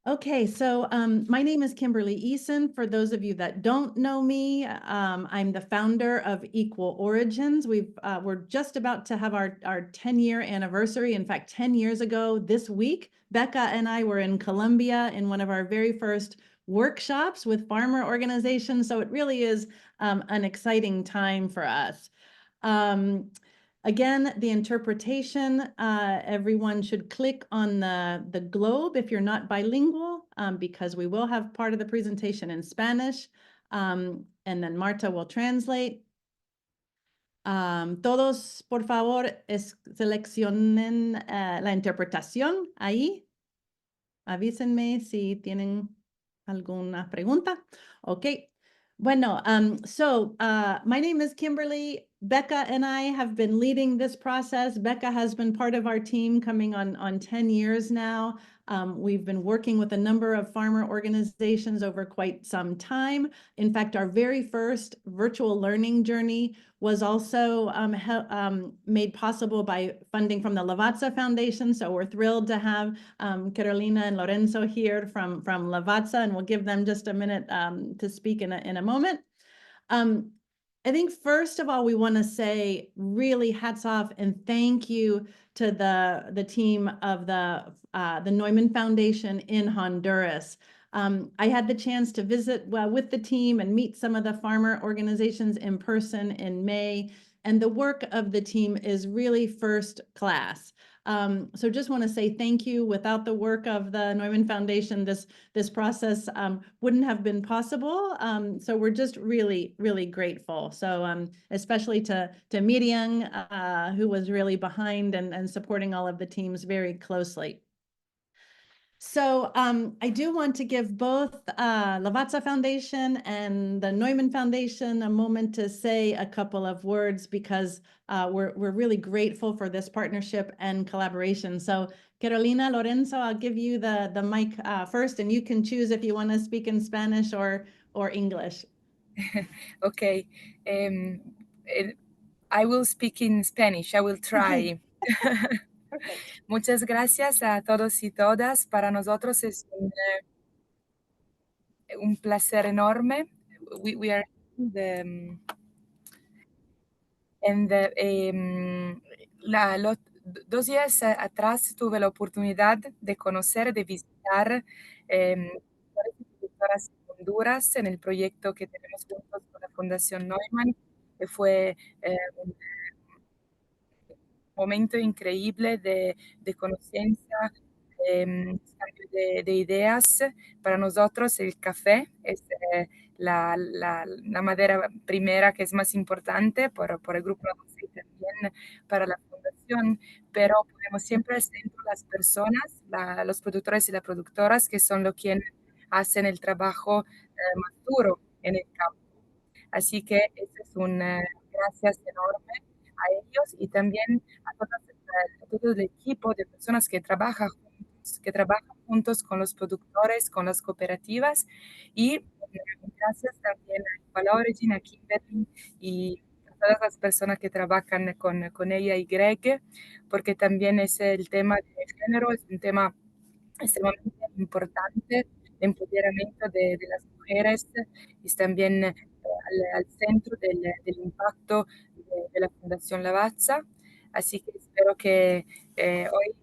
Okay, so my name is Kimberly Eason. For those of you that don't know me, I'm the founder of Equal Origins. We're just about to have our 10-year anniversary. In fact, 10 years ago this week, Becca and I were in Colombia in one of our very first workshops with farmer organizations. So it really is an exciting time for us. Again, the interpretation, everyone should click on the globe if you're not bilingual, because we will have part of the presentation in Spanish, and then Marta will translate. Todos, por favor, seleccionen la interpretación ahí. Avísenme si tienen alguna pregunta. Okay. Bueno, my name is Kimberly. Becca and I have been leading this process. Becca has been part of our team coming on 10 years now. We've been working with a number of farmer organizations over quite some time. In fact, our very first virtual learning journey was also made possible by funding from the Lavazza Foundation. So we're thrilled to have Carolina and Lorenzo here from Lavazza, and we'll give them just a minute to speak in a moment. I think first of all, we want to say really hats off and thank you to the team of the Neumann Foundation in Honduras. I had the chance to visit with the team and meet some of the farmer organizations in person in May, and the work of the team is really first class. So just want to say thank you. Without the work of the Neumann Foundation, this process wouldn't have been possible. So we're just really, really grateful. So especially to Miriam, who was really behind and supporting all of the teams very closely. So I do want to give both Lavazza Foundation and the Neumann Foundation a moment to say a couple of words because we're really grateful for this partnership and collaboration. So Carolina, Lorenzo, I'll give you the mic first, and you can choose if you want to speak in Spanish or English. Okay. I will speak in Spanish. I will try. Okay. Perfect. Muchas gracias a todos y todas. Para nosotros es un placer enorme. We are the, and the, 2 días atrás tuve la oportunidad de conocer, de visitar productoras en Honduras en el proyecto que tenemos juntos con la Fundación Neumann, que fue un momento increíble de conciencia, cambio de ideas. Para nosotros el café es la madera primera que es más importante por el grupo y también para la fundación, pero ponemos siempre al centro las personas, los productores y las productoras que son los quienes hacen el trabajo más duro en el campo. Así que ese es un gracias enorme a ellos y también a todo el equipo de personas que trabajan juntos con los productores, con las cooperativas y gracias también a Equal Origin, a Kimberly y a todas las personas que trabajan con ella y Greg, porque también es el tema de género, es un tema extremadamente importante, el empoderamiento de las mujeres y también al centro del impacto de la Fundación Lavazza. Así que espero que hoy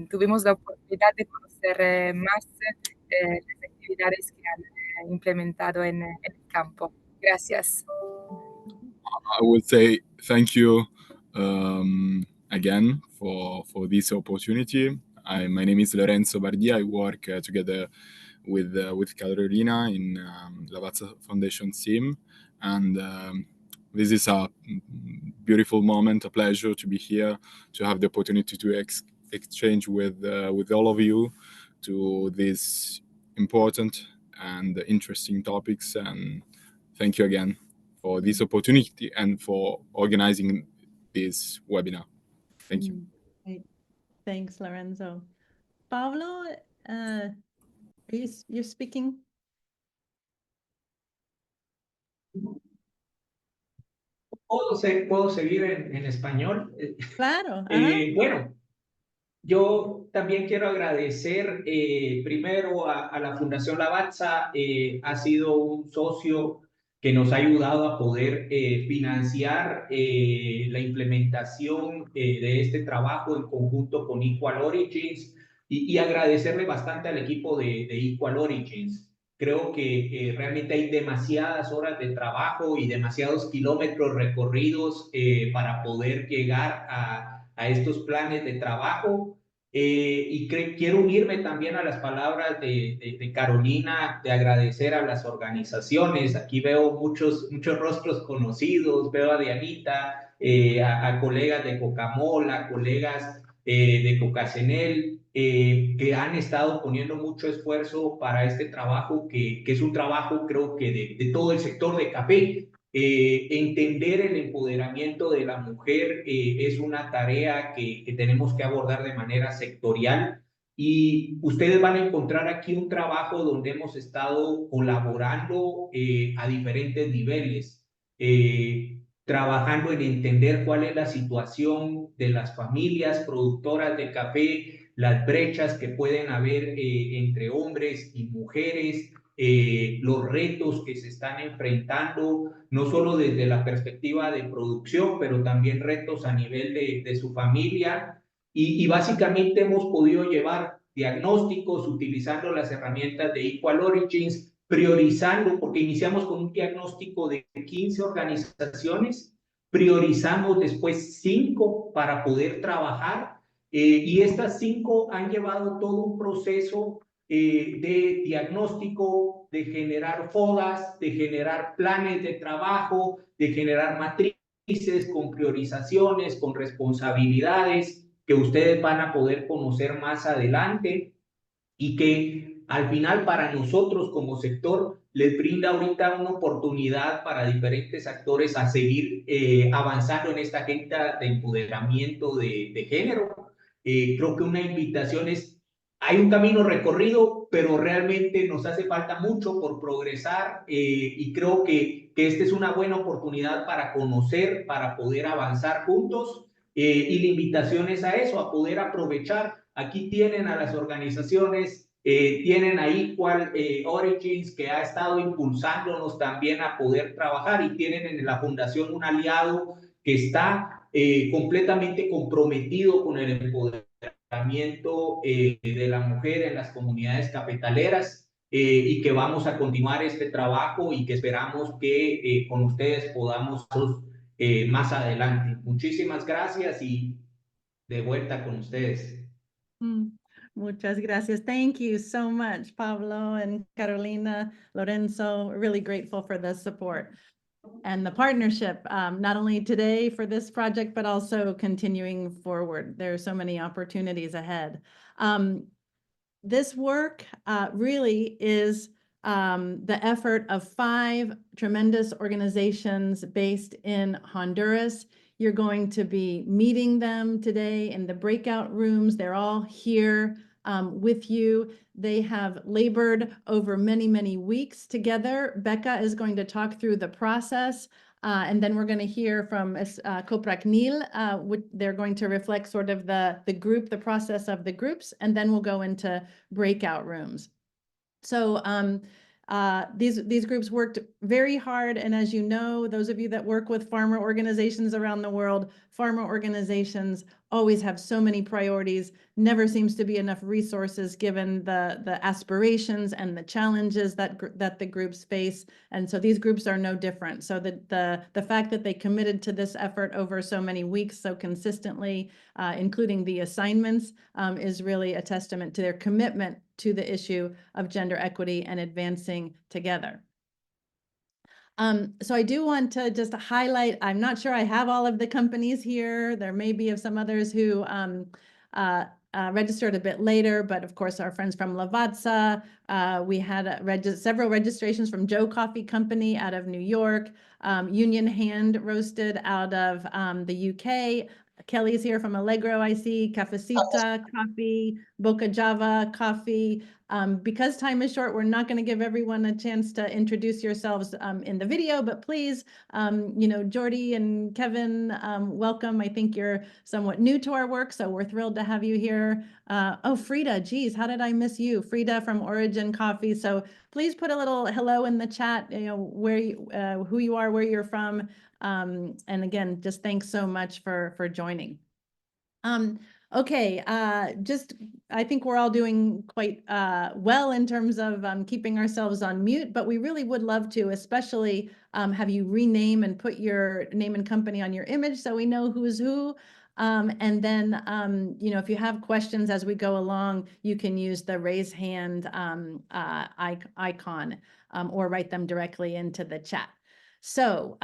tuvimos la oportunidad de conocer más las actividades que han implementado en el campo. Gracias. I would say thank you again for this opportunity. My name is Lorenzo Bardia. I work together with Carolina in Lavazza Foundation team, and this is a beautiful moment, a pleasure to be here, to have the opportunity to exchange with all of you to these important and interesting topics. And thank you again for this opportunity and for organizing this webinar. Thank you. Great. Thanks, Lorenzo. Pablo, you're speaking? ¿Puedo seguir en español? Claro. Bueno, Yo también quiero agradecer primero a la Fundación Lavazza. Ha sido un socio que nos ha ayudado a poder financiar la implementación de este trabajo en conjunto con Equal Origins y agradecerle bastante al equipo de Equal Origins. Creo que realmente hay demasiadas horas de trabajo y demasiados kilómetros recorridos para poder llegar a estos planes de trabajo. Y quiero unirme también a las palabras de Carolina, de agradecer a las organizaciones. Aquí veo muchos rostros conocidos, veo a Dianita, a colegas de Coca-Cola, colegas de Cocacenel, que han estado poniendo mucho esfuerzo para este trabajo, que es un trabajo creo que de todo el sector de café. Entender el empoderamiento de la mujer es una tarea que tenemos que abordar de manera sectorial y ustedes van a encontrar aquí un trabajo donde hemos estado colaborando a diferentes niveles, trabajando en entender cuál es la situación de las familias productoras de café, las brechas que pueden haber entre hombres y mujeres, los retos que se están enfrentando, no solo desde la perspectiva de producción, pero también retos a nivel de su familia. Y básicamente hemos podido llevar diagnósticos utilizando las herramientas de Equal Origins, priorizando, porque iniciamos con un diagnóstico de 15 organizaciones, priorizamos después 5 para poder trabajar, y estas 5 han llevado todo un proceso de diagnóstico, de generar FODAs, de generar planes de trabajo, de generar matrices con priorizaciones, con responsabilidades que ustedes van a poder conocer más adelante y que al final para nosotros como sector les brinda ahorita una oportunidad para diferentes actores a seguir avanzando en esta agenda de empoderamiento de género. Creo que una invitación es, hay un camino recorrido, pero realmente nos hace falta mucho por progresar y creo que esta es una buena oportunidad para conocer, para poder avanzar juntos y la invitación es a eso, a poder aprovechar. Aquí tienen a las organizaciones, tienen ahí Equal Origins que ha estado impulsándonos también a poder trabajar y tienen en la fundación un aliado que está completamente comprometido con el empoderamiento de la mujer en las comunidades cafetaleras y que vamos a continuar este trabajo y que esperamos que con ustedes podamos más adelante. Muchísimas gracias y de vuelta con ustedes. Muchas gracias. Thank you so much, Pablo and Carolina, Lorenzo. We're really grateful for the support and the partnership, not only today for this project, but also continuing forward. There are so many opportunities ahead. This work really is the effort of 5 tremendous organizations based in Honduras. You're going to be meeting them today in the breakout rooms. They're all here with you. They have labored over many, many weeks together. Becca is going to talk through the process. And then we're going to hear from Kopraknil. They're going to reflect sort of the group, the process of the groups, and then we'll go into breakout rooms. So these groups worked very hard. And as you know, those of you that work with farmer organizations around the world, farmer organizations always have so many priorities, never seems to be enough resources given the aspirations and the challenges that the groups face. And so these groups are no different. So the fact that they committed to this effort over so many weeks so consistently, including the assignments, is really a testament to their commitment to the issue of gender equity and advancing together. So I do want to just highlight, I'm not sure I have all of the companies here. There may be of some others who registered a bit later, but of course our friends from Lavazza. We had several registrations from Joe Coffee Company out of New York, Union Hand Roasted out of the UK. Kelly's here from Allegro, I see, Cafecita Coffee, Boca Java Coffee, Because time is short, we're not going to give everyone a chance to introduce yourselves in the video, but please, Jordi and Kevin, welcome. I think you're somewhat new to our work, so we're thrilled to have you here. Oh, Frida, geez, how did I miss you? Frida from Origin Coffee. So please put a little hello in the chat, where you, who you are, where you're from. And again, just thanks so much for joining. Okay, I think we're all doing quite well in terms of keeping ourselves on mute, but we really would love to, especially have you rename and put your name and company on your image so we know who's who. And then, if you have questions as we go along, you can use the raise hand icon or write them directly into the chat. So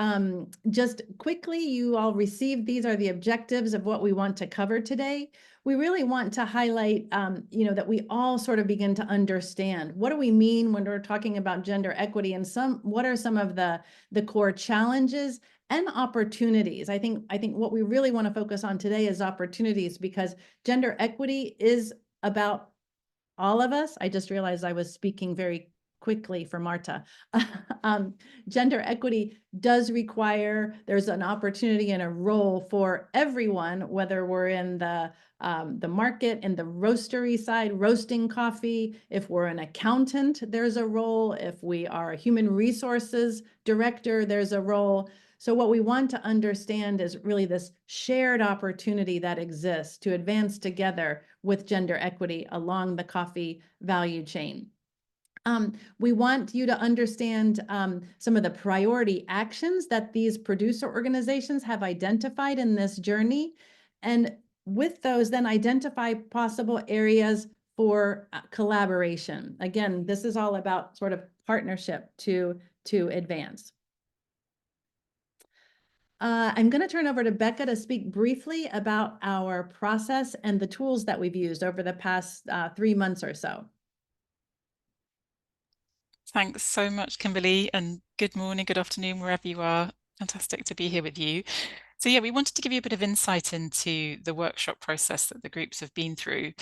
just quickly, you all received, these are the objectives of what we want to cover today. We really want to highlight, that we all sort of begin to understand, what do we mean when we're talking about gender equity, and what are some of the core challenges and opportunities. I think what we really want to focus on today is opportunities, because gender equity is about all of us. I just realized I was speaking very quickly for Marta. Gender equity does require, there's an opportunity and a role for everyone, whether we're in the market, in the roastery side, roasting coffee. If we're an accountant, there's a role. If we are a human resources director, there's a role. So what we want to understand is really this shared opportunity that exists to advance together with gender equity along the coffee value chain. We want you to understand some of the priority actions that these producer organizations have identified in this journey. And with those, then identify possible areas for collaboration. Again, this is all about sort of partnership to advance. I'm going to turn over to Becca to speak briefly about our process and the tools that we've used over the past 3 months or so. Thanks so much, Kimberly, and good morning, good afternoon, wherever you are. Fantastic to be here with you. So yeah, we wanted to give you a bit of insight into the workshop process that the groups have been through.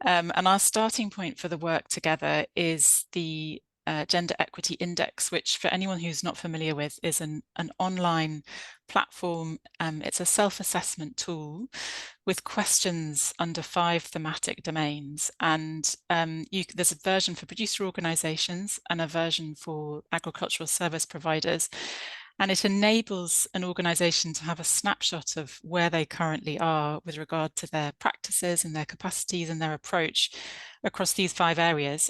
And our starting point for the work together is the Gender Equity Index, which for anyone who's not familiar with is an online platform. It's a self-assessment tool with questions under 5 thematic domains. And there's a version for producer organizations and a version for agricultural service providers. And it enables an organization to have a snapshot of where they currently are with regard to their practices and their capacities and their approach across these 5 areas.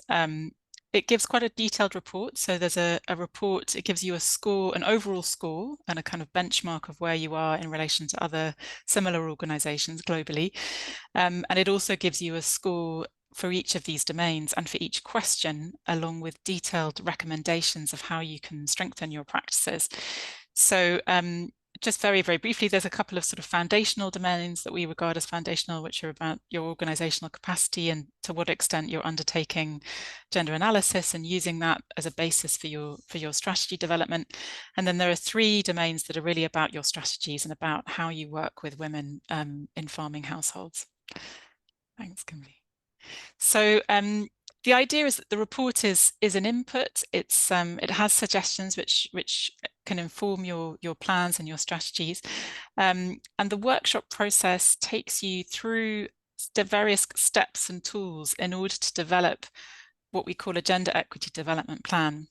It gives quite a detailed report. So there's a report, it gives you a score, an overall score, and a kind of benchmark of where you are in relation to other similar organizations globally. And it also gives you a score for each of these domains and for each question, along with detailed recommendations of how you can strengthen your practices. So just very, very briefly, there's a couple of sort of foundational domains that we regard as foundational, which are about your organizational capacity and to what extent you're undertaking gender analysis and using that as a basis for your strategy development. And then there are 3 domains that are really about your strategies and about how you work with women in farming households. Thanks, Kimberly. So the idea is that the report is an input. It has suggestions which can inform your plans and your strategies. And the workshop process takes you through the various steps and tools in order to develop what we call a gender equity development plan.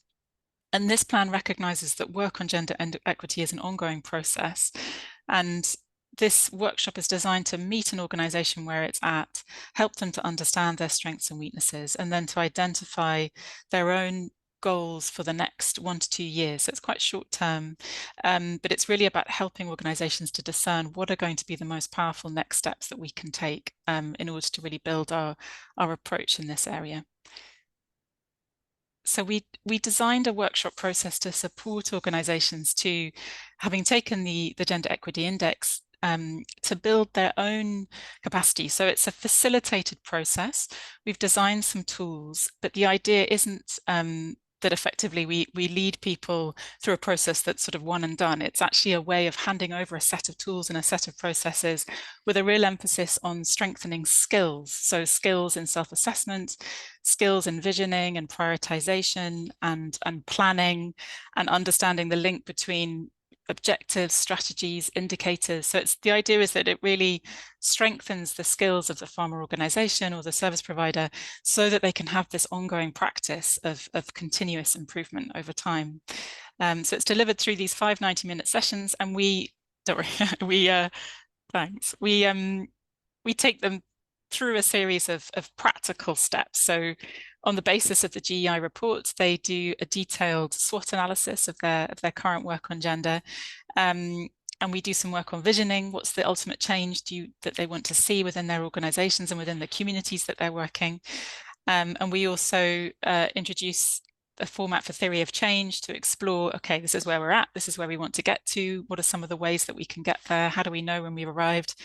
And this plan recognizes that work on gender equity is an ongoing process. And this workshop is designed to meet an organization where it's at, help them to understand their strengths and weaknesses, and then to identify their own goals for the next 1 to 2 years. So it's quite short term, but it's really about helping organizations to discern what are going to be the most powerful next steps that we can take in order to really build our approach in this area. So we designed a workshop process to support organizations to, having taken the Gender Equity Index, to build their own capacity. So it's a facilitated process. We've designed some tools, but the idea isn't that effectively we lead people through a process that's sort of one and done. It's actually a way of handing over a set of tools and a set of processes with a real emphasis on strengthening skills. So skills in self-assessment, skills in visioning and prioritization and planning, and understanding the link between objectives, strategies, indicators. So the idea is that it really strengthens the skills of the farmer organization or the service provider so that they can have this ongoing practice of continuous improvement over time. So it's delivered through these 5 90-minute sessions, and we take them through a series of practical steps. So on the basis of the GEI report, they do a detailed SWOT analysis of their current work on gender. And we do some work on visioning. What's the ultimate change that they want to see within their organizations and within the communities that they're working? And we also introduce a format for theory of change to explore, okay, this is where we're at, this is where we want to get to, what are some of the ways that we can get there, how do we know when we've arrived?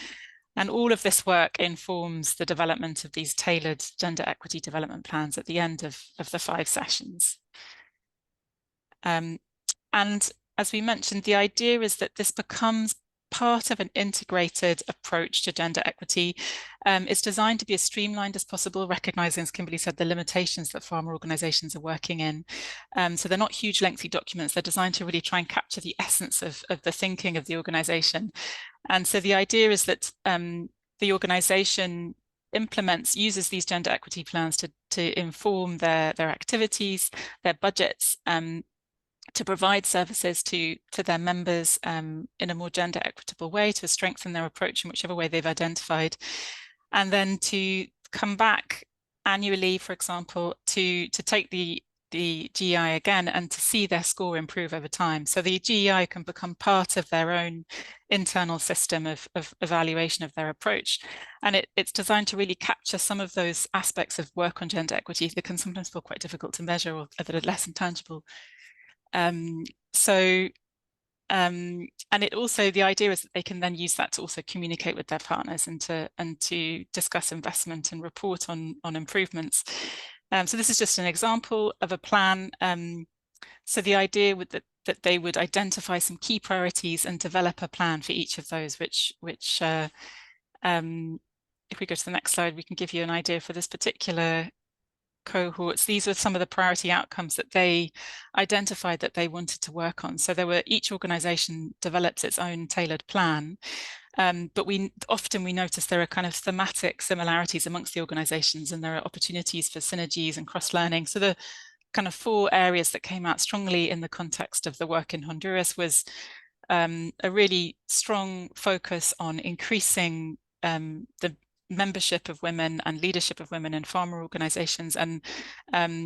And all of this work informs the development of these tailored gender equity development plans at the end of the 5 sessions. And as we mentioned, the idea is that this becomes part of an integrated approach to gender equity. It's designed to be as streamlined as possible, recognizing, as Kimberly said, the limitations that farmer organizations are working in. So they're not huge, lengthy documents. They're designed to really try and capture the essence of the thinking of the organization. And so the idea is that the organization uses these gender equity plans to inform their activities, their budgets, to provide services to their members in a more gender equitable way, to strengthen their approach in whichever way they've identified, and then to come back annually, for example, to take the GEI again and to see their score improve over time. So the GEI can become part of their own internal system of evaluation of their approach. And it's designed to really capture some of those aspects of work on gender equity that can sometimes feel quite difficult to measure or that are less intangible. And it also, the idea is that they can then use that to also communicate with their partners and to discuss investment and report on improvements. So this is just an example of a plan. So the idea would that they would identify some key priorities and develop a plan for each of those, which if we go to the next slide, we can give you an idea for this particular cohorts. These were some of the priority outcomes that they identified that they wanted to work on. So each organization develops its own tailored plan. But we notice there are kind of thematic similarities amongst the organizations, and there are opportunities for synergies and cross-learning. So the kind of 4 areas that came out strongly in the context of the work in Honduras was a really strong focus on increasing the membership of women and leadership of women in farmer organizations. And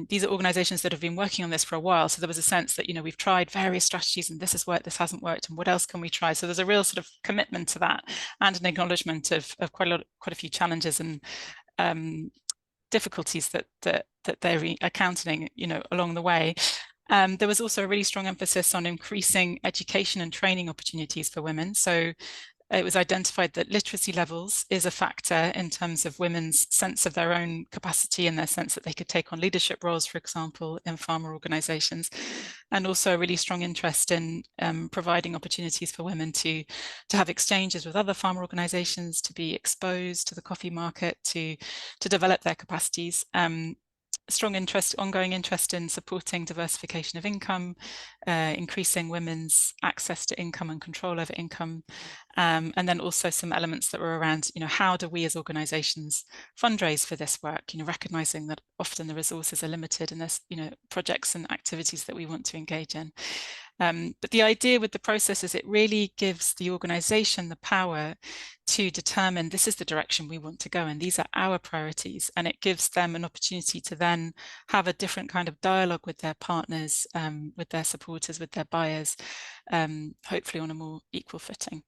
these are organizations that have been working on this for a while. So there was a sense that, we've tried various strategies and this has worked, this hasn't worked, and what else can we try? So there's a real sort of commitment to that and an acknowledgement of quite a few challenges and difficulties that they're encountering, along the way. There was also a really strong emphasis on increasing education and training opportunities for women. So it was identified that literacy levels is a factor in terms of women's sense of their own capacity and their sense that they could take on leadership roles, for example, in farmer organizations, and also a really strong interest in providing opportunities for women to have exchanges with other farmer organizations, to be exposed to the coffee market, to develop their capacities. Ongoing interest in supporting diversification of income, increasing women's access to income and control over income, and then also some elements that were around, how do we as organizations fundraise for this work, recognizing that often the resources are limited and there's, projects and activities that we want to engage in. But the idea with the process is it really gives the organization the power to determine this is the direction we want to go and these are our priorities, and it gives them an opportunity to then have a different kind of dialogue with their partners, with their supporters, with their buyers, hopefully on a more equal footing.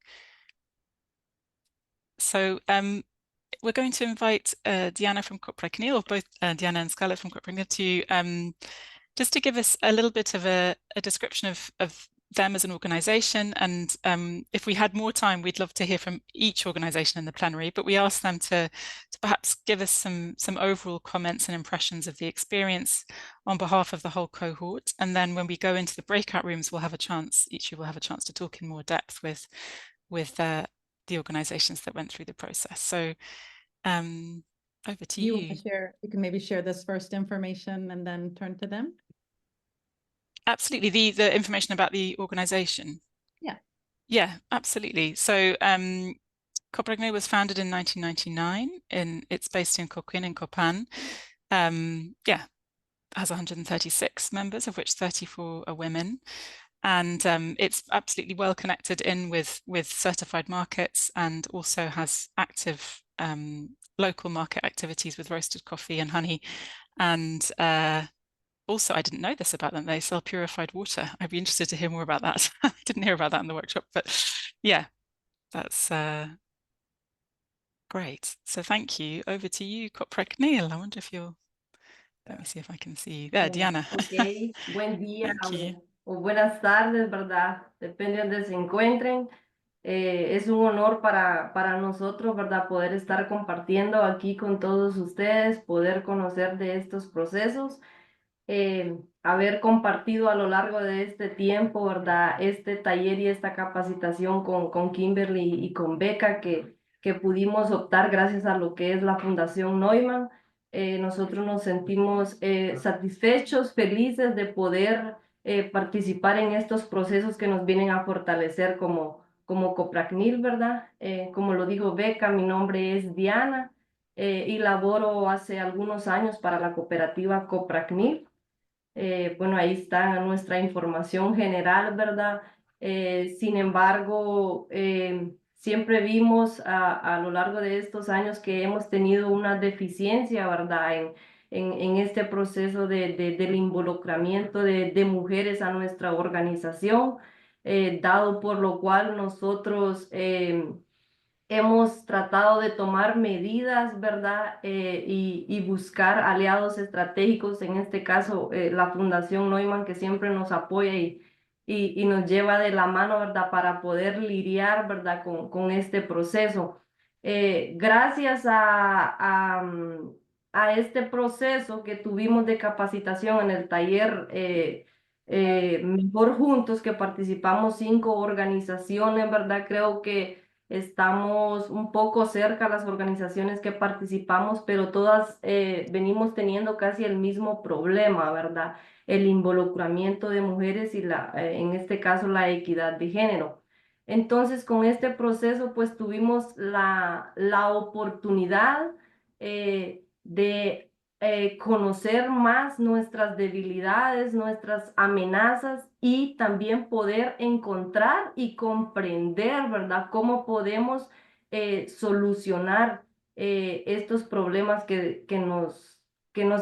So we're going to invite Diana from Coprecnil, or both Diana and Scarlett from Coprecnil, to just to give us a little bit of a description of them as an organisation, and if we had more time, we'd love to hear from each organisation in the plenary, but we asked them to perhaps give us some overall comments and impressions of the experience on behalf of the whole cohort, and then when we go into the breakout rooms, we'll have a chance, each of you will have a chance to talk in more depth with the organisations that went through the process. So over to you. You can maybe share this first information and then turn to them. Absolutely, the information about the organisation. Yeah, absolutely. So Copragno was founded in 1999. It's based in Coquin in Copan. Yeah, has 136 members, of which 34 are women. And it's absolutely well connected in with certified markets, and also has active local market activities with roasted coffee and honey. And also, I didn't know this about them. They sell purified water. I'd be interested to hear more about that. I didn't hear about that in the workshop, but yeah, that's great. So thank you. Over to you, Copragno. I wonder if you're, let me see if I can see you. There, Diana. Ok, buen día Thank you. o buenas tardes, ¿verdad? Depende de donde se encuentren. Es un honor para nosotros, ¿verdad? Poder estar compartiendo aquí con todos ustedes, poder conocer de estos procesos. Haber compartido a lo largo de este tiempo, ¿verdad? Este taller y esta capacitación con Kimberly y con Becca que pudimos optar gracias a lo que es la Fundación Neumann. Nosotros nos sentimos satisfechos, felices de poder participar en estos procesos que nos vienen a fortalecer como Copracnil, ¿verdad? Como lo dijo Becca, mi nombre es Diana y laboro hace algunos años para la cooperativa Copracnil. Bueno, ahí está nuestra información general, ¿verdad? Sin embargo, siempre vimos a lo largo de estos años que hemos tenido una deficiencia, ¿verdad? En este proceso del involucramiento de mujeres a nuestra organización, dado por lo cual nosotros hemos tratado de tomar medidas, ¿verdad? Y buscar aliados estratégicos, en este caso la Fundación Neumann, que siempre nos apoya y nos lleva de la mano, ¿verdad? Para poder lidiar, ¿verdad? Con este proceso. Gracias a este proceso que tuvimos de capacitación en el taller Mejor Juntos, que participamos 5 organizaciones, ¿verdad? Creo que estamos un poco cerca a las organizaciones que participamos, pero todas venimos teniendo casi el mismo problema, ¿verdad? El involucramiento de mujeres y en este caso la equidad de género. Entonces, con este proceso, pues tuvimos la oportunidad de conocer más nuestras debilidades, nuestras amenazas y también poder encontrar y comprender, ¿verdad? Cómo podemos solucionar estos problemas que nos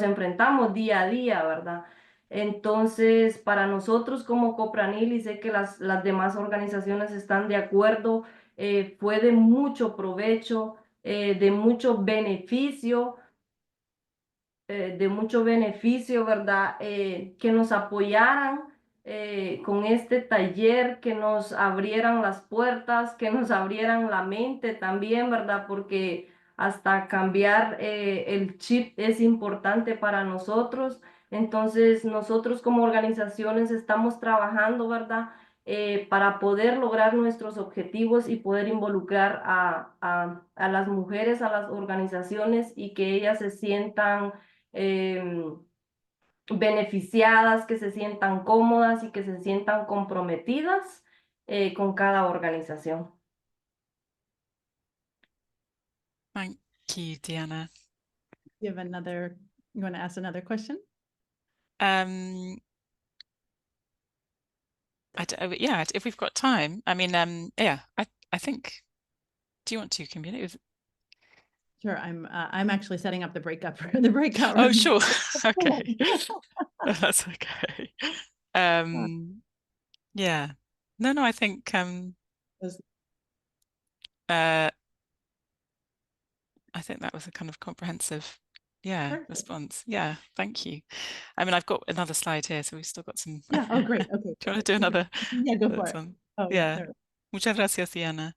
enfrentamos día a día, ¿verdad? Entonces, para nosotros como Copranil, y sé que las demás organizaciones están de acuerdo, fue de mucho provecho, de mucho beneficio, ¿verdad? Que nos apoyaran con este taller, que nos abrieran las puertas, que nos abrieran la mente también, ¿verdad? Porque hasta cambiar el chip es importante para nosotros. Entonces, nosotros como organizaciones estamos trabajando, ¿verdad? Para poder lograr nuestros objetivos y poder involucrar a las mujeres, a las organizaciones y que ellas se sientan beneficiadas, que se sientan cómodas y que se sientan comprometidas con cada organización. Thank you, Diana. You want to ask another question? Yeah, if we've got time. I mean, yeah, I think. Do you want to, Kimberly? Sure. I'm actually setting up the breakout room. Oh, sure. Okay. That's okay. Yeah. No, I think I think that was a kind of comprehensive Perfect. response. Yeah, thank you. I mean, I've got another slide here, so we've still got some. Yeah. Oh, great. Okay. Do you want to do another? Yeah, go for That's it. on. Oh, Yeah. there. Muchas gracias, Diana.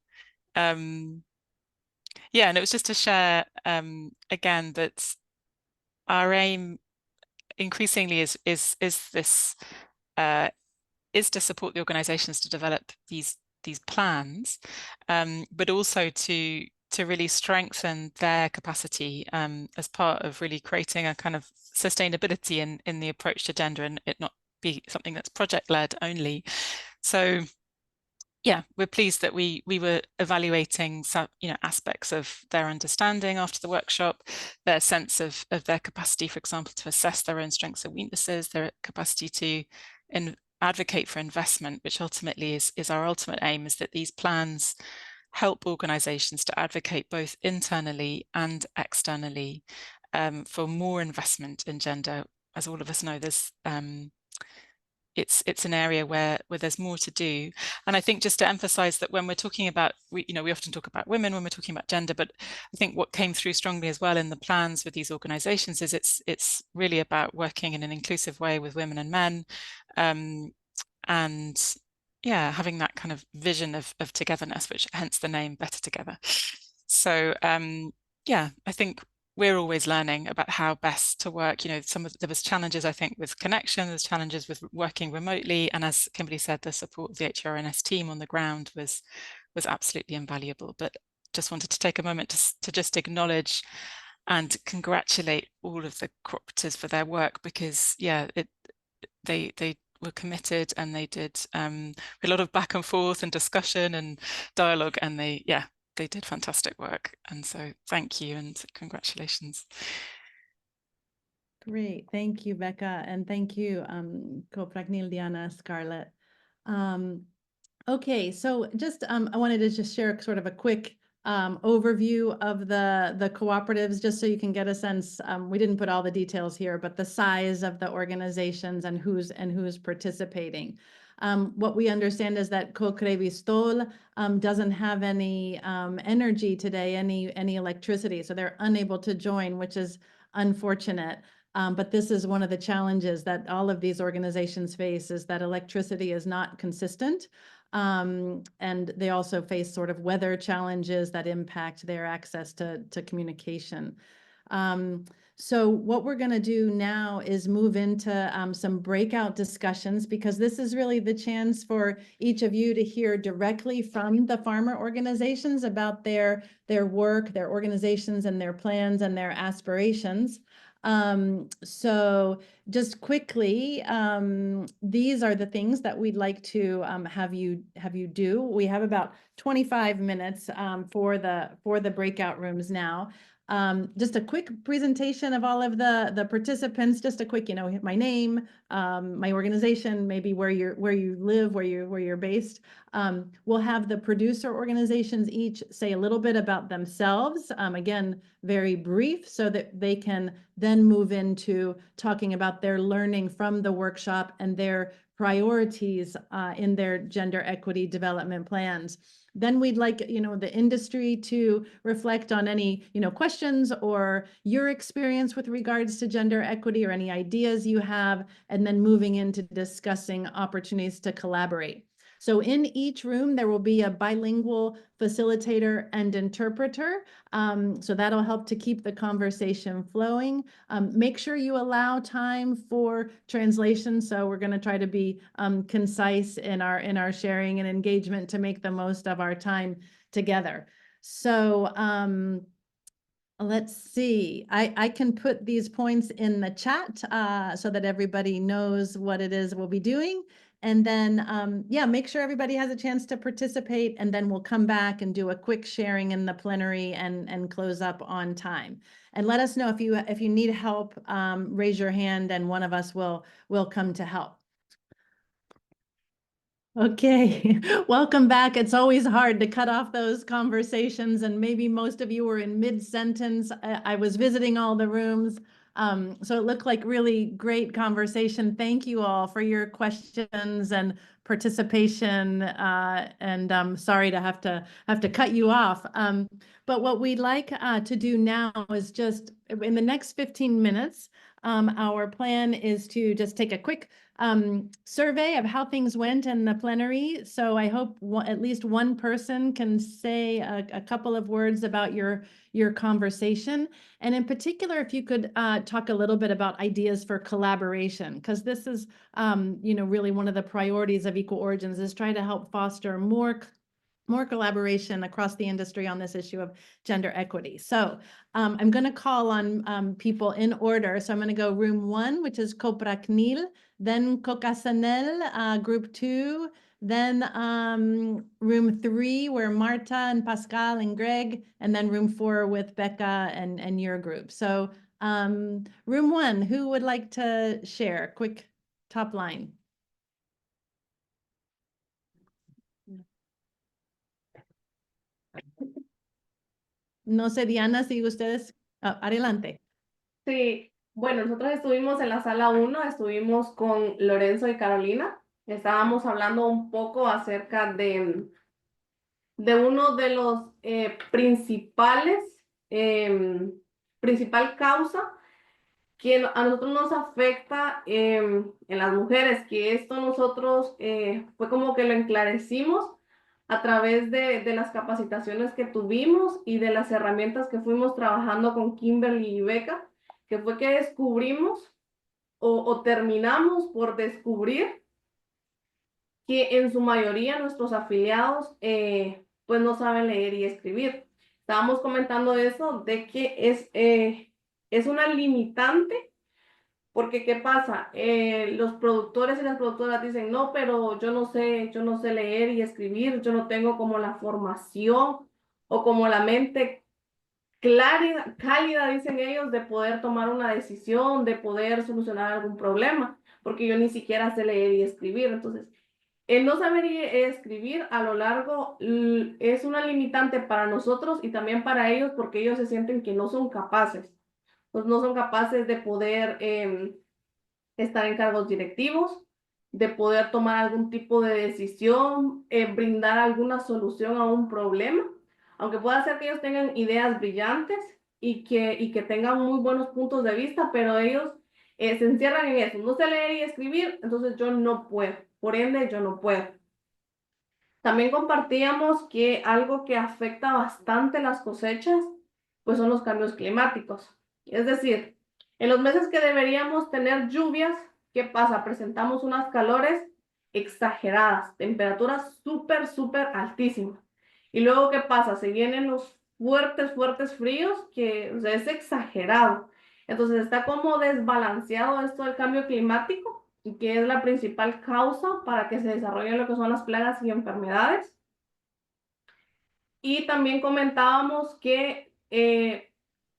Yeah, and it was just to share again that our aim increasingly is this is to support the organizations to develop these plans, but also to really strengthen their capacity as part of really creating a kind of sustainability in the approach to gender, and it not be something that's project-led only. So yeah, we're pleased that we were evaluating some, aspects of their understanding after the workshop, their sense of their capacity, for example, to assess their own strengths and weaknesses, their capacity to advocate for investment, which ultimately is our ultimate aim, is that these plans help organizations to advocate both internally and externally for more investment in gender. As all of us know, there's it's an area where there's more to do. And I think just to emphasize that when we're talking about, we often talk about women when we're talking about gender, but I think what came through strongly as well in the plans with these organizations is it's really about working in an inclusive way with women and men, and yeah, having that kind of vision of togetherness, which hence the name Better Together. So yeah, I think we're always learning about how best to work. There was challenges, I think, with connection, there's challenges with working remotely. And as Kimberly said, the support of the HRNS team on the ground was absolutely invaluable. But just wanted to take a moment to just acknowledge and congratulate all of the cooperatives for their work, because yeah, they were committed, and they did a lot of back and forth and discussion and dialogue, and they did fantastic work. And so thank you and congratulations. Great. Thank you, Becca. And thank you, Copragnil, Diana, Scarlett. Okay, so just I wanted to just share sort of a quick overview of the cooperatives, just so you can get a sense. We didn't put all the details here, but the size of the organizations and who's participating. What we understand is that Cocrevistol doesn't have any energy today, any electricity, so they're unable to join, which is unfortunate. But this is one of the challenges that all of these organizations face, is that electricity is not consistent. And they also face sort of weather challenges that impact their access to communication. So what we're going to do now is move into some breakout discussions, because this is really the chance for each of you to hear directly from the farmer organizations about their work, their organizations, and their plans and their aspirations. So just quickly, these are the things that we'd like to have you do. We have about 25 minutes for the breakout rooms now. Just a quick presentation of all of the participants, just a quick, my name, my organization, maybe where you live, where you're based. We'll have the producer organizations each say a little bit about themselves, again, very brief, so that they can then move into talking about their learning from the workshop and their priorities in their gender equity development plans. Then we'd like, the industry to reflect on any, questions or your experience with regards to gender equity, or any ideas you have, and then moving into discussing opportunities to collaborate. So in each room, there will be a bilingual facilitator and interpreter. So that'll help to keep the conversation flowing. Make sure you allow time for translation. So we're going to try to be concise in our sharing and engagement to make the most of our time together. So let's see, I can put these points in the chat so that everybody knows what it is we'll be doing. And then, yeah, make sure everybody has a chance to participate, and then we'll come back and do a quick sharing in the plenary and close up on time. And let us know if you need help, raise your hand and one of us will come to help. Okay, welcome back. It's always hard to cut off those conversations, and maybe most of you were in mid-sentence. I was visiting all the rooms. So it looked like really great conversation. Thank you all for your questions and participation. And I'm sorry to have to cut you off. But what we'd like to do now is just in the next 15 minutes, our plan is to just take a quick survey of how things went in the plenary. So I hope at least one person can say a couple of words about your conversation. And in particular, if you could talk a little bit about ideas for collaboration, because this is, really one of the priorities of Equal Origins is trying to help foster more collaboration across the industry on this issue of gender equity. So I'm going to call on people in order. So I'm going to go room 1, which is Copraknil, then Cocasanel, group 2, then room 3, where Marta and Pascal and Greg, and then room 4 with Becca and your group. So room 1, who would like to share? Quick top line. No sé, Diana, si ustedes, adelante. Sí, bueno, nosotros estuvimos en la sala 1, estuvimos con Lorenzo y Carolina. Estábamos hablando un poco acerca de uno de los principal causa que a nosotros nos afecta en las mujeres, que esto nosotros fue como que lo enclarecimos a través de las capacitaciones que tuvimos y de las herramientas que fuimos trabajando con Kimberly y Becca, que fue que descubrimos o terminamos por descubrir que en su mayoría nuestros afiliados pues no saben leer y escribir. Estábamos comentando eso de que es una limitante. Porque, ¿qué pasa? Los productores y las productoras dicen, no, pero yo no sé leer y escribir, yo no tengo como la formación o como la mente cálida, dicen ellos, de poder tomar una decisión, de poder solucionar algún problema, porque yo ni siquiera sé leer y escribir. Entonces, el no saber escribir a lo largo es una limitante para nosotros y también para ellos, porque ellos se sienten que no son capaces, pues no son capaces de poder estar en cargos directivos, de poder tomar algún tipo de decisión, brindar alguna solución a un problema, aunque pueda ser que ellos tengan ideas brillantes y que tengan muy buenos puntos de vista, pero ellos se encierran en eso, no sé leer y escribir, entonces yo no puedo, por ende yo no puedo. También compartíamos que algo que afecta bastante las cosechas, pues son los cambios climáticos. Es decir, en los meses que deberíamos tener lluvias, ¿qué pasa? Presentamos unas calores exageradas, temperaturas súper altísimas. Y luego, ¿qué pasa? Se vienen los fuertes fríos, que o sea, es exagerado. Entonces está como desbalanceado esto del cambio climático y que es la principal causa para que se desarrollen lo que son las plagas y enfermedades. Y también comentábamos que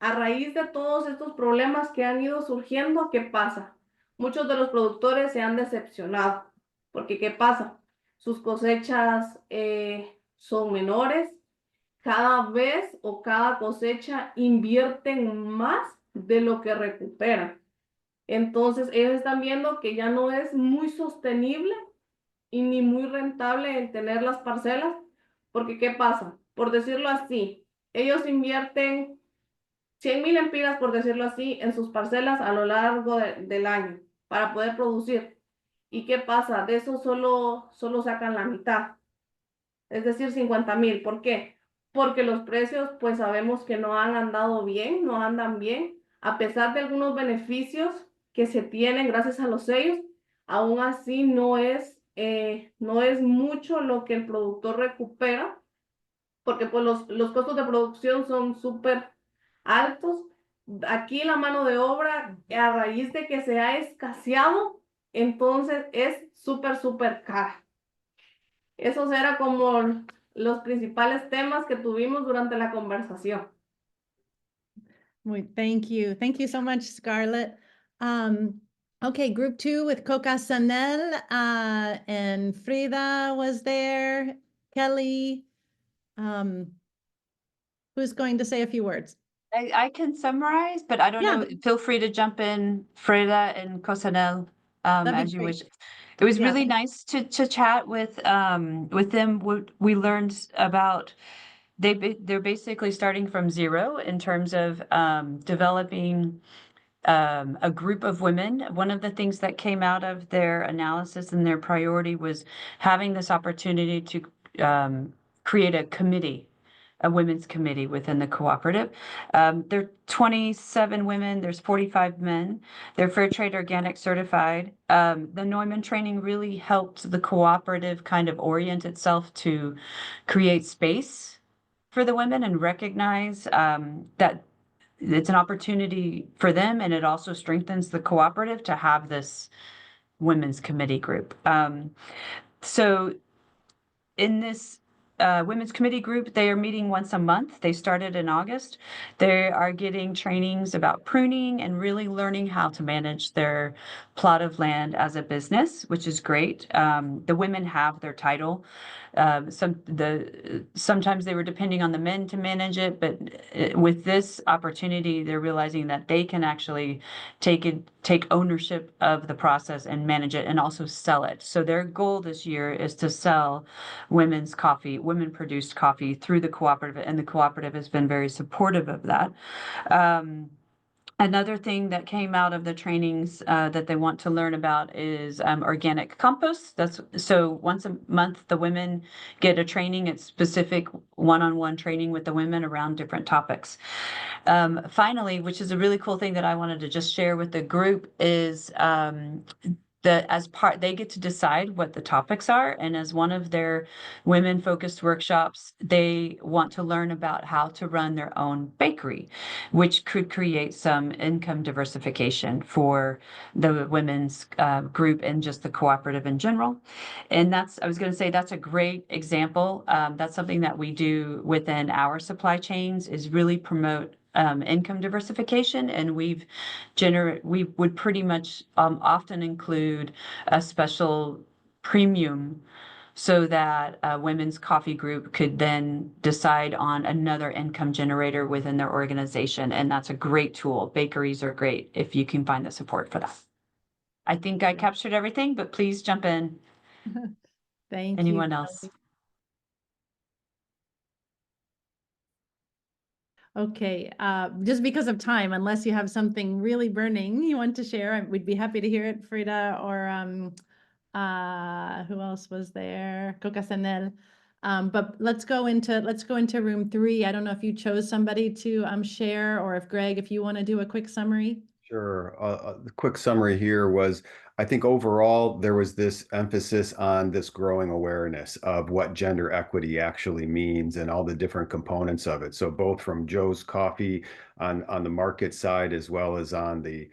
a raíz de todos estos problemas que han ido surgiendo, ¿qué pasa? Muchos de los productores se han decepcionado, porque ¿qué pasa? Sus cosechas son menores, cada vez o cada cosecha invierten más de lo que recuperan. Entonces ellos están viendo que ya no es muy sostenible y ni muy rentable el tener las parcelas, porque ¿qué pasa? Por decirlo así, ellos invierten 100,000 lempiras, por decirlo así, en sus parcelas a lo largo del año para poder producir. ¿Y qué pasa? De eso solo sacan la mitad, es decir, 50,000. ¿Por qué? Porque los precios, pues sabemos que no han andado bien, no andan bien, a pesar de algunos beneficios que se tienen gracias a los sellos, aún así no es mucho lo que el productor recupera, porque pues los costos de producción son súper altos. Aquí la mano de obra, a raíz de que se ha escaseado, entonces es súper cara. Esos eran como los principales temas que tuvimos durante la conversación. Thank you. Thank you so much, Scarlett. Okay, group 2 with Coca Sanel and Frida was there. Kelly, who's going to say a few words? I can summarize, but I don't Yeah. know. Feel free to jump in, Freda and Cosanel, That'd be as you great. wish. It was Yeah, really thanks. nice to chat with them. We learned about they're basically starting from zero in terms of developing a group of women. One of the things that came out of their analysis and their priority was having this opportunity to create a committee, a women's committee within the cooperative. There are 27 women, there's 45 men. They're Fair Trade Organic certified. The Neumann training really helped the cooperative kind of orient itself to create space for the women and recognize that it's an opportunity for them, and it also strengthens the cooperative to have this women's committee group. So in this women's committee group, they are meeting once a month. They started in August. They are getting trainings about pruning and really learning how to manage their plot of land as a business, which is great. The women have their title. Sometimes they were depending on the men to manage it, but with this opportunity, they're realizing that they can actually take ownership of the process and manage it and also sell it. So their goal this year is to sell women's coffee, women-produced coffee through the cooperative, and the cooperative has been very supportive of that. Another thing that came out of the trainings that they want to learn about is organic compost. So once a month, the women get a training. It's specific one-on-one training with the women around different topics. Finally, which is a really cool thing that I wanted to just share with the group, is they get to decide what the topics are, and as one of their women-focused workshops, they want to learn about how to run their own bakery, which could create some income diversification for the women's group and just the cooperative in general. And I was going to say, that's a great example. That's something that we do within our supply chains, is really promote income diversification, and we would pretty much often include a special premium so that a women's coffee group could then decide on another income generator within their organization. And that's a great tool. Bakeries are great if you can find the support for that. I think I captured everything, but please jump in. Thank you. Anyone else? Okay, just because of time, unless you have something really burning you want to share, we'd be happy to hear it, Frida, or who else was there? Coca-Sanel. But let's go into room 3. I don't know if you chose somebody to share, or if Greg, if you want to do a quick summary. Sure. The quick summary here was, I think overall there was this emphasis on this growing awareness of what gender equity actually means and all the different components of it. So both from Joe's Coffee on the market side, as well as on the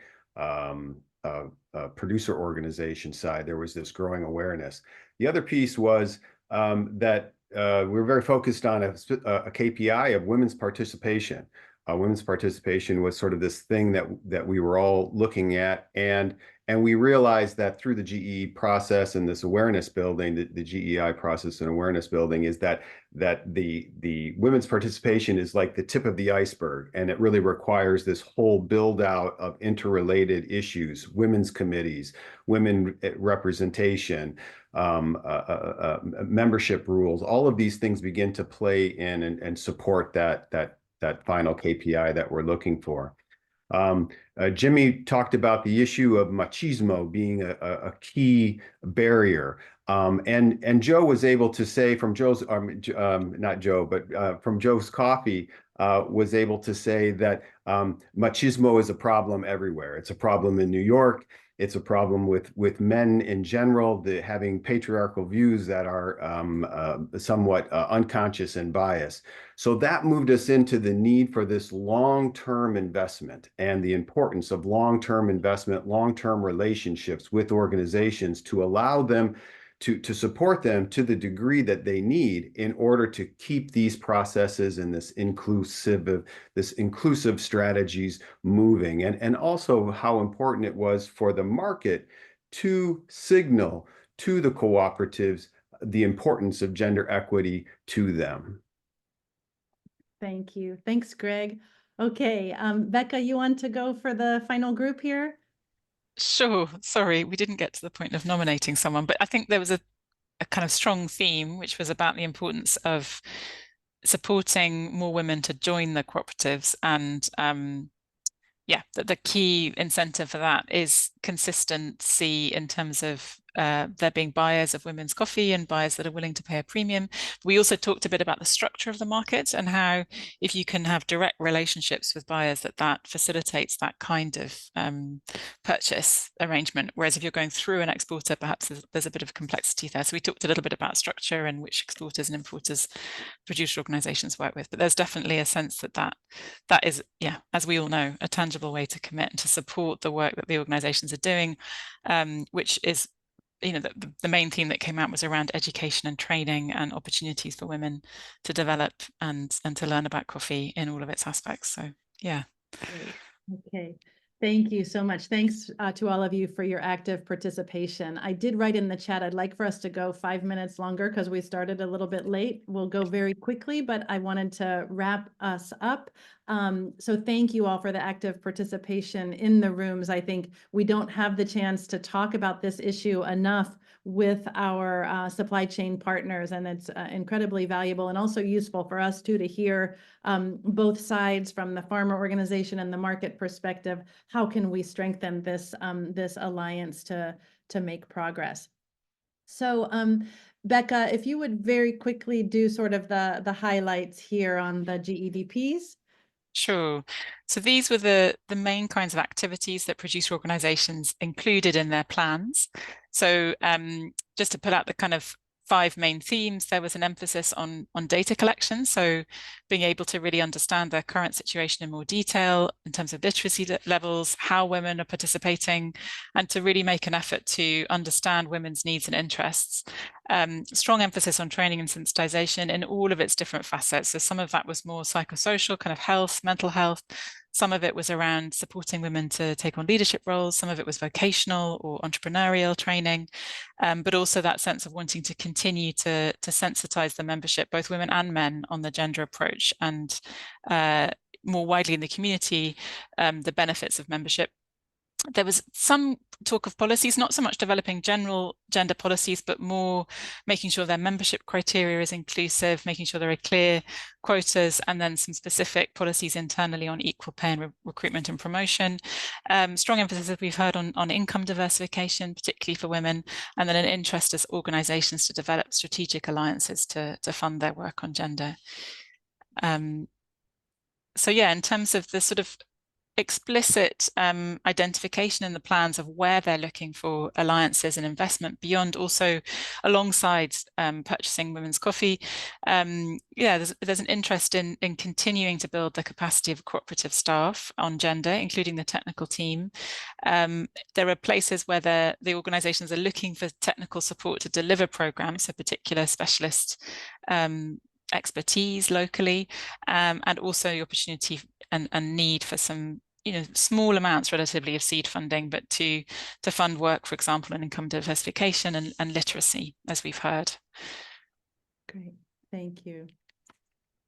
producer organization side, there was this growing awareness. The other piece was that we were very focused on a KPI of women's participation. Women's participation was sort of this thing that we were all looking at, and we realized that through the GE process and this awareness building, the GEI process and awareness building, is that the women's participation is like the tip of the iceberg, and it really requires this whole build out of interrelated issues: women's committees, women representation, membership rules. All of these things begin to play in and support that final KPI that we're looking for. Jimmy talked about the issue of machismo being a key barrier. And Joe was able to say from Joe's, not Joe, but from Joe's Coffee, was able to say that machismo is a problem everywhere. It's a problem in New York. It's a problem with men in general, having patriarchal views that are somewhat unconscious and biased. So that moved us into the need for this long-term investment and the importance of long-term investment, long-term relationships with organizations to allow them to support them to the degree that they need in order to keep these processes and this inclusive strategies moving, and also how important it was for the market to signal to the cooperatives the importance of gender equity to them. Thank you. Thanks, Greg. Okay, Becca, you want to go for the final group here? Sure. Sorry, we didn't get to the point of nominating someone, but I think there was a kind of strong theme, which was about the importance of supporting more women to join the cooperatives. And yeah, the key incentive for that is consistency in terms of there being buyers of women's coffee and buyers that are willing to pay a premium. We also talked a bit about the structure of the market and how if you can have direct relationships with buyers, that facilitates that kind of purchase arrangement. Whereas if you're going through an exporter, perhaps there's a bit of complexity there. So we talked a little bit about structure and which exporters and importers producer organizations work with. But there's definitely a sense that is, yeah, as we all know, a tangible way to commit and to support the work that the organizations are doing, which is, you know, the main theme that came out was around education and training and opportunities for women to develop and to learn about coffee in all of its aspects. So yeah. Great. Okay. Thank you so much. Thanks to all of you for your active participation. I did write in the chat, I'd like for us to go 5 minutes longer because we started a little bit late. We'll go very quickly, but I wanted to wrap us up. So thank you all for the active participation in the rooms. I think we don't have the chance to talk about this issue enough with our supply chain partners, and it's incredibly valuable and also useful for us too to hear both sides from the farmer organization and the market perspective. How can we strengthen this this alliance to make progress? So Becca, if you would very quickly do sort of the highlights here on the GEDPs. Sure. So these were the main kinds of activities that producer organizations included in their plans. So just to put out the kind of 5 main themes, there was an emphasis on data collection. So being able to really understand their current situation in more detail in terms of literacy levels, how women are participating, and to really make an effort to understand women's needs and interests. Strong emphasis on training and sensitization in all of its different facets. So some of that was more psychosocial, kind of health, mental health. Some of it was around supporting women to take on leadership roles. Some of it was vocational or entrepreneurial training, but also that sense of wanting to continue to sensitize the membership, both women and men, on the gender approach and more widely in the community, the benefits of membership. There was some talk of policies, not so much developing general gender policies, but more making sure their membership criteria is inclusive, making sure there are clear quotas, and then some specific policies internally on equal pay and recruitment and promotion. Strong emphasis, as we've heard, on income diversification, particularly for women, and then an interest as organizations to develop strategic alliances to fund their work on gender. So yeah, in terms of the sort of explicit identification in the plans of where they're looking for alliances and investment beyond, also alongside purchasing women's coffee. Yeah, there's an interest in continuing to build the capacity of cooperative staff on gender, including the technical team. There are places where the organizations are looking for technical support to deliver programs, so particular specialist expertise locally, and also the opportunity and need for some, you know, small amounts relatively of seed funding, but to fund work, for example, in income diversification and literacy, as we've heard. Great, thank you.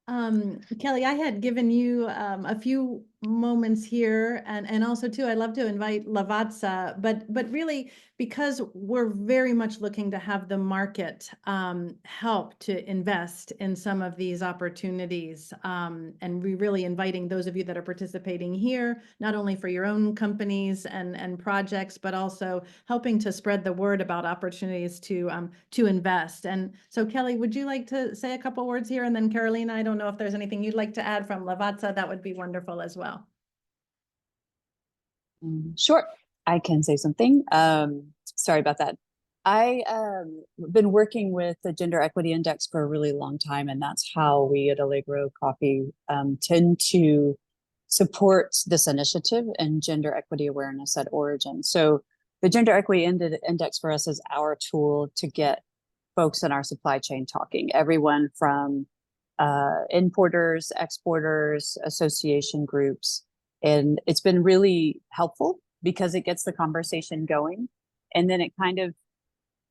Kelly, I had given you a few moments here, and also too, I'd love to invite Lavazza, but really, because we're very much looking to have the market help to invest in some of these opportunities, and we're really inviting those of you that are participating here, not only for your own companies and projects, but also helping to spread the word about opportunities to invest. And so, Kelly, would you like to say a couple words here? And then Carolina, I don't know if there's anything you'd like to add from Lavazza, that would be wonderful as well. Sure, I can say something. Sorry about that. I been working with the Gender Equity Index for a really long time, and that's how we at Allegro Coffee tend to support this initiative and gender equity awareness at origin. So the Gender Equity Index for us is our tool to get folks in our supply chain talking, everyone from importers, exporters, association groups. And it's been really helpful because it gets the conversation going, and then it kind of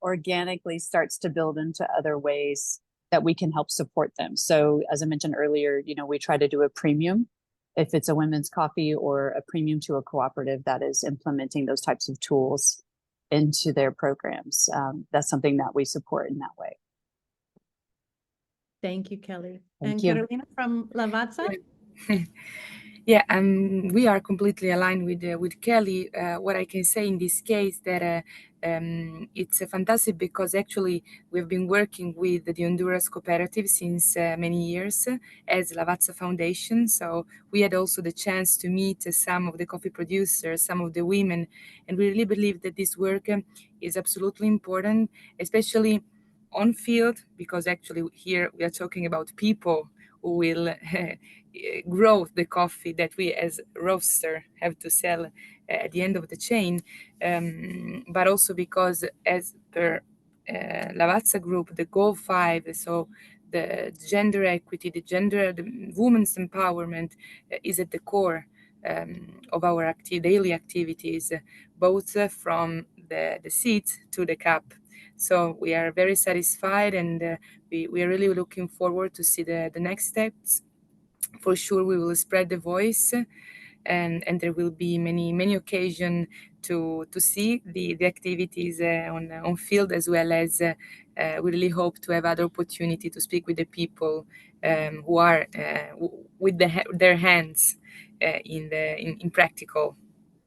organically starts to build into other ways that we can help support them. So as I mentioned earlier, you know, we try to do a premium if it's a women's coffee or a premium to a cooperative that is implementing those types of tools into their programs. That's something that we support in that way. Thank you, Kelly. Thank And you. Carolina from Lavazza? Yeah, we are completely aligned with Kelly. What I can say in this case that it's fantastic because actually we've been working with the Honduras cooperative since many years as Lavazza Foundation. So we had also the chance to meet some of the coffee producers, some of the women, and we really believe that this work is absolutely important, especially on field, because actually here we are talking about people who will grow the coffee that we as roaster have to sell at the end of the chain, but also because as per Lavazza Group, the Goal 5, so the gender equity, the women's empowerment is at the core of our daily activities, both from the seeds to the cup. So we are very satisfied, and we are really looking forward to see the next steps. For sure, we will spread the voice, and there will be many occasions to see the activities on field, as well as we really hope to have other opportunity to speak with the people who are with their hands in practical.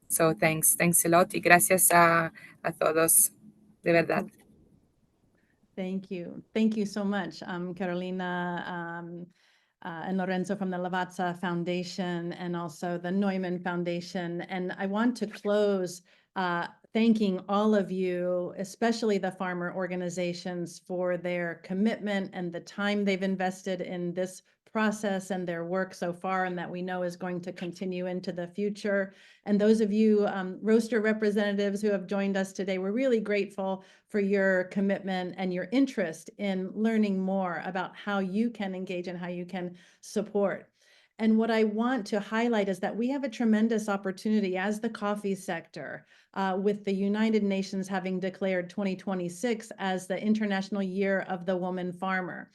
So thanks a lot y gracias a todos, de verdad. Thank you. Thank you so much, Carolina and Lorenzo from the Lavazza Foundation and also the Neumann Foundation. And I want to close thanking all of you, especially the farmer organizations, for their commitment and the time they've invested in this process and their work so far, and that we know is going to continue into the future. And those of you roaster representatives who have joined us today, we're really grateful for your commitment and your interest in learning more about how you can engage and how you can support. And what I want to highlight is that we have a tremendous opportunity as the coffee sector, with the United Nations having declared 2026 as the International Year of the Woman Farmer.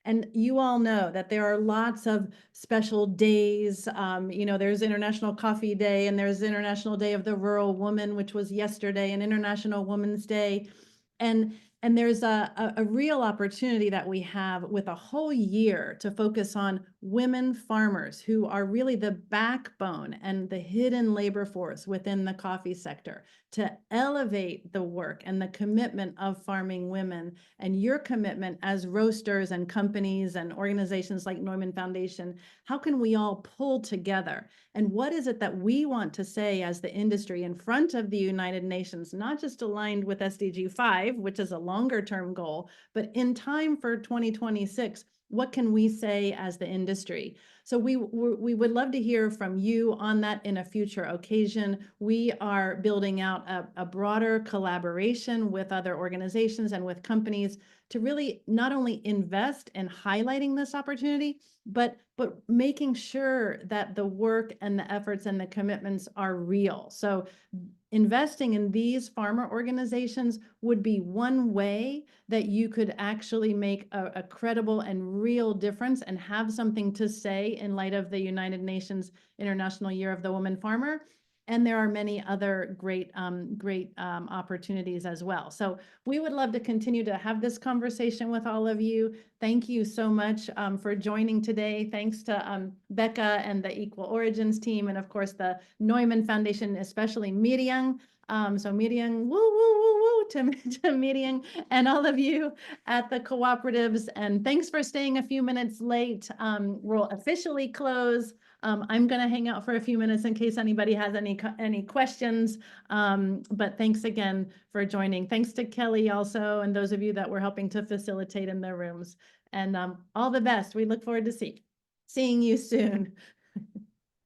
And you all know that there are lots of special days. There's International Coffee Day, and there's International Day of the Rural Woman, which was yesterday, and International Women's Day. And there's a real opportunity that we have with a whole year to focus on women farmers who are really the backbone and the hidden labor force within the coffee sector, to elevate the work and the commitment of farming women, and your commitment as roasters and companies and organizations like Neumann Foundation. How can we all pull together? And what is it that we want to say as the industry in front of the United Nations, not just aligned with SDG 5, which is a longer term goal, but in time for 2026, what can we say as the industry? So we would love to hear from you on that in a future occasion. We are building out a broader collaboration with other organizations and with companies to really not only invest in highlighting this opportunity, but making sure that the work and the efforts and the commitments are real. So investing in these farmer organizations would be one way that you could actually make a credible and real difference and have something to say in light of the United Nations International Year of the Woman Farmer. And there are many other great opportunities as well. So we would love to continue to have this conversation with all of you. Thank you so much for joining today. Thanks to Becca and the Equal Origins team, and of course the Neumann Foundation, especially Miriam. So Miriam, woo, woo, woo, woo to Miriam and all of you at the cooperatives. And thanks for staying a few minutes late. We'll officially close. I'm going to hang out for a few minutes in case anybody has any questions. But thanks again for joining. Thanks to Kelly also, and those of you that were helping to facilitate in their rooms. And all the best. We look forward to seeing you soon.